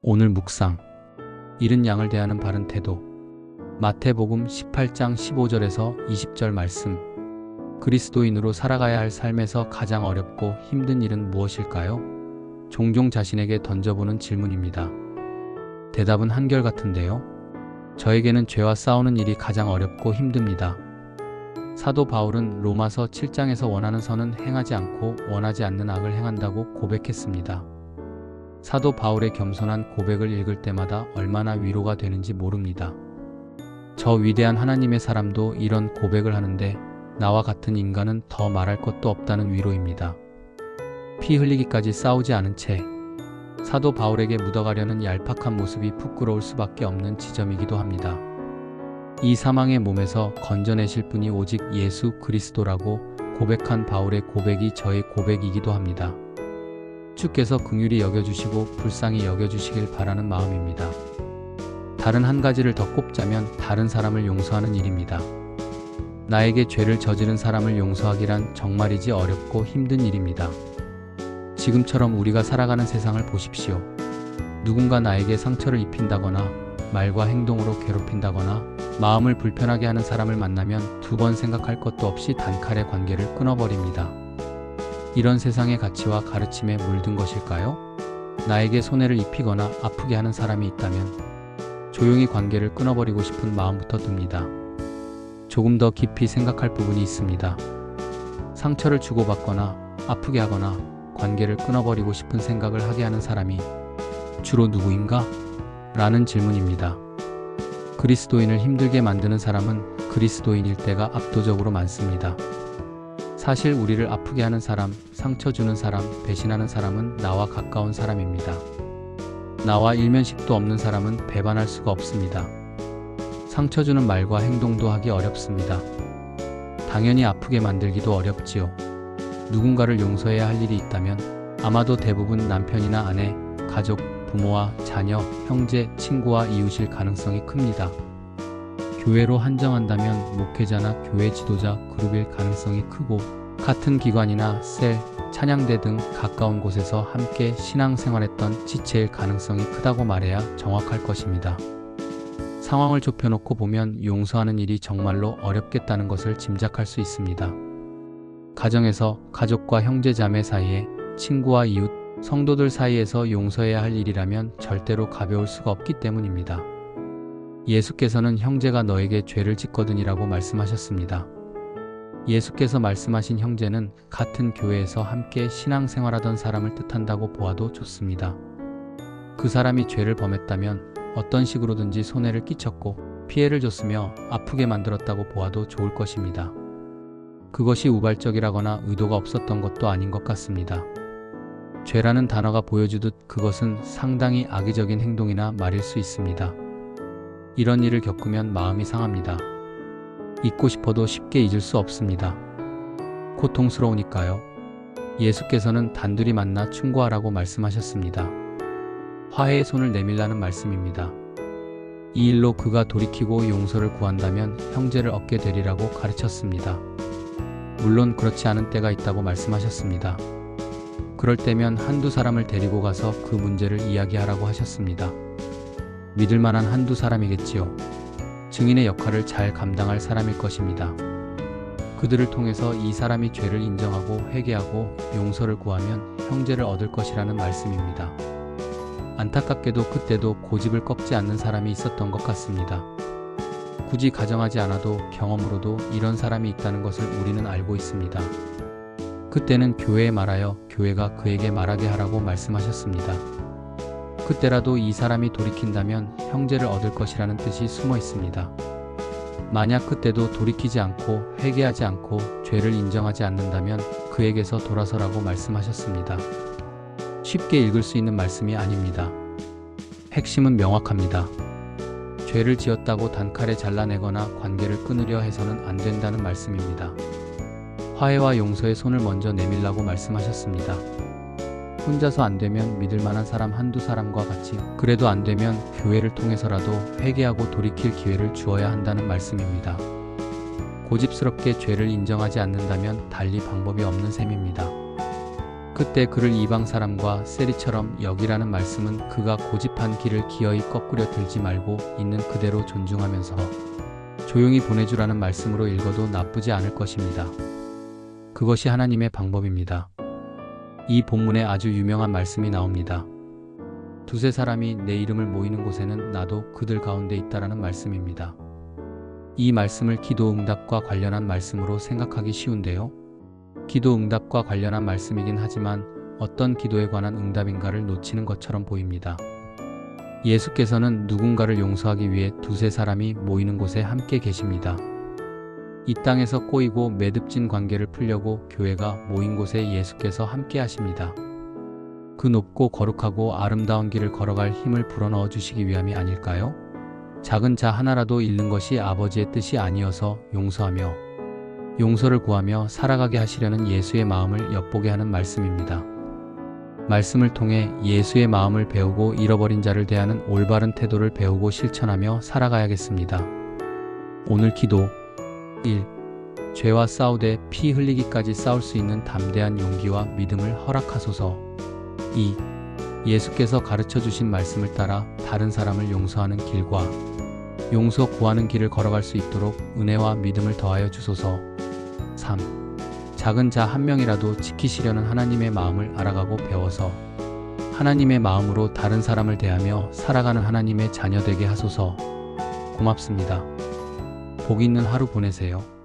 오늘 묵상. 잃은 양을 대하는 바른 태도. 마태복음 18장 15절에서 20절 말씀. 그리스도인으로 살아가야 할 삶에서 가장 어렵고 힘든 일은 무엇일까요? 종종 자신에게 던져보는 질문입니다. 대답은 한결같은데요. 저에게는 죄와 싸우는 일이 가장 어렵고 힘듭니다. 사도 바울은 로마서 7장에서 원하는 선은 행하지 않고 원하지 않는 악을 행한다고 고백했습니다. 사도 바울의 겸손한 고백을 읽을 때마다 얼마나 위로가 되는지 모릅니다. 저 위대한 하나님의 사람도 이런 고백을 하는데 나와 같은 인간은 더 말할 것도 없다는 위로입니다. 피 흘리기까지 싸우지 않은 채 사도 바울에게 묻어가려는 얄팍한 모습이 부끄러울 수밖에 없는 지점이기도 합니다. 이 사망의 몸에서 건져내실 분이 오직 예수 그리스도라고 고백한 바울의 고백이 저의 고백이기도 합니다. 주께서 긍휼히 여겨주시고 불쌍히 여겨주시길 바라는 마음입니다. 다른 한 가지를 더 꼽자면 다른 사람을 용서하는 일입니다. 나에게 죄를 저지른 사람을 용서하기란 정말이지 어렵고 힘든 일입니다. 지금처럼 우리가 살아가는 세상을 보십시오. 누군가 나에게 상처를 입힌다거나 말과 행동으로 괴롭힌다거나 마음을 불편하게 하는 사람을 만나면 두 번 생각할 것도 없이 단칼에 관계를 끊어버립니다. 이런 세상의 가치와 가르침에 물든 것일까요? 나에게 손해를 입히거나 아프게 하는 사람이 있다면 조용히 관계를 끊어버리고 싶은 마음부터 듭니다. 조금 더 깊이 생각할 부분이 있습니다. 상처를 주고받거나 아프게 하거나 관계를 끊어버리고 싶은 생각을 하게 하는 사람이 주로 누구인가? 라는 질문입니다. 그리스도인을 힘들게 만드는 사람은 그리스도인일 때가 압도적으로 많습니다. 사실 우리를 아프게 하는 사람, 상처 주는 사람, 배신하는 사람은 나와 가까운 사람입니다. 나와 일면식도 없는 사람은 배반할 수가 없습니다. 상처 주는 말과 행동도 하기 어렵습니다. 당연히 아프게 만들기도 어렵지요. 누군가를 용서해야 할 일이 있다면 아마도 대부분 남편이나 아내, 가족, 부모와 자녀, 형제, 친구와 이웃일 가능성이 큽니다. 교회로 한정한다면 목회자나 교회 지도자 그룹일 가능성이 크고 같은 기관이나 셀, 찬양대 등 가까운 곳에서 함께 신앙생활했던 지체일 가능성이 크다고 말해야 정확할 것입니다. 상황을 좁혀놓고 보면 용서하는 일이 정말로 어렵겠다는 것을 짐작할 수 있습니다. 가정에서 가족과 형제 자매 사이에 친구와 이웃, 성도들 사이에서 용서해야 할 일이라면 절대로 가벼울 수가 없기 때문입니다. 예수께서는 형제가 너에게 죄를 짓거든이라고 말씀하셨습니다. 예수께서 말씀하신 형제는 같은 교회에서 함께 신앙생활하던 사람을 뜻한다고 보아도 좋습니다. 그 사람이 죄를 범했다면 어떤 식으로든지 손해를 끼쳤고 피해를 줬으며 아프게 만들었다고 보아도 좋을 것입니다. 그것이 우발적이라거나 의도가 없었던 것도 아닌 것 같습니다. 죄라는 단어가 보여주듯 그것은 상당히 악의적인 행동이나 말일 수 있습니다. 이런 일을 겪으면 마음이 상합니다. 잊고 싶어도 쉽게 잊을 수 없습니다. 고통스러우니까요. 예수께서는 단둘이 만나 충고하라고 말씀하셨습니다. 화해의 손을 내밀라는 말씀입니다. 이 일로 그가 돌이키고 용서를 구한다면 형제를 얻게 되리라고 가르쳤습니다. 물론 그렇지 않은 때가 있다고 말씀하셨습니다. 그럴 때면 한두 사람을 데리고 가서 그 문제를 이야기하라고 하셨습니다. 믿을 만한 한두 사람이겠지요. 증인의 역할을 잘 감당할 사람일 것입니다. 그들을 통해서 이 사람이 죄를 인정하고 회개하고 용서를 구하면 형제를 얻을 것이라는 말씀입니다. 안타깝게도 그때도 고집을 꺾지 않는 사람이 있었던 것 같습니다. 굳이 가정하지 않아도 경험으로도 이런 사람이 있다는 것을 우리는 알고 있습니다. 그때는 교회에 말하여 교회가 그에게 말하게 하라고 말씀하셨습니다. 그때라도 이 사람이 돌이킨다면 형제를 얻을 것이라는 뜻이 숨어 있습니다. 만약 그때도 돌이키지 않고 회개하지 않고 죄를 인정하지 않는다면 그에게서 돌아서라고 말씀하셨습니다. 쉽게 읽을 수 있는 말씀이 아닙니다. 핵심은 명확합니다. 죄를 지었다고 단칼에 잘라내거나 관계를 끊으려 해서는 안 된다는 말씀입니다. 화해와 용서의 손을 먼저 내밀라고 말씀하셨습니다. 혼자서 안 되면 믿을 만한 사람 한두 사람과 같이, 그래도 안 되면 교회를 통해서라도 회개하고 돌이킬 기회를 주어야 한다는 말씀입니다. 고집스럽게 죄를 인정하지 않는다면 달리 방법이 없는 셈입니다. 그때 그를 이방 사람과 세리처럼 여기라는 말씀은 그가 고집한 길을 기어이 꺾으려 들지 말고 있는 그대로 존중하면서 조용히 보내주라는 말씀으로 읽어도 나쁘지 않을 것입니다. 그것이 하나님의 방법입니다. 이 본문에 아주 유명한 말씀이 나옵니다. 두세 사람이 내 이름을 모이는 곳에는 나도 그들 가운데 있다라는 말씀입니다. 이 말씀을 기도 응답과 관련한 말씀으로 생각하기 쉬운데요. 기도 응답과 관련한 말씀이긴 하지만 어떤 기도에 관한 응답인가를 놓치는 것처럼 보입니다. 예수께서는 누군가를 용서하기 위해 두세 사람이 모이는 곳에 함께 계십니다. 이 땅에서 꼬이고 매듭진 관계를 풀려고 교회가 모인 곳에 예수께서 함께 하십니다. 그 높고 거룩하고 아름다운 길을 걸어갈 힘을 불어넣어 주시기 위함이 아닐까요? 작은 자 하나라도 잃는 것이 아버지의 뜻이 아니어서 용서하며 용서를 구하며 살아가게 하시려는 예수의 마음을 엿보게 하는 말씀입니다. 말씀을 통해 예수의 마음을 배우고 잃어버린 자를 대하는 올바른 태도를 배우고 실천하며 살아가야겠습니다. 오늘 기도 1. 죄와 싸우되 피 흘리기까지 싸울 수 있는 담대한 용기와 믿음을 허락하소서. 2. 예수께서 가르쳐 주신 말씀을 따라 다른 사람을 용서하는 길과 용서 구하는 길을 걸어갈 수 있도록 은혜와 믿음을 더하여 주소서. 3. 작은 자 한 명이라도 지키시려는 하나님의 마음을 알아가고 배워서 하나님의 마음으로 다른 사람을 대하며 살아가는 하나님의 자녀 되게 하소서. 고맙습니다. 복 있는 하루 보내세요.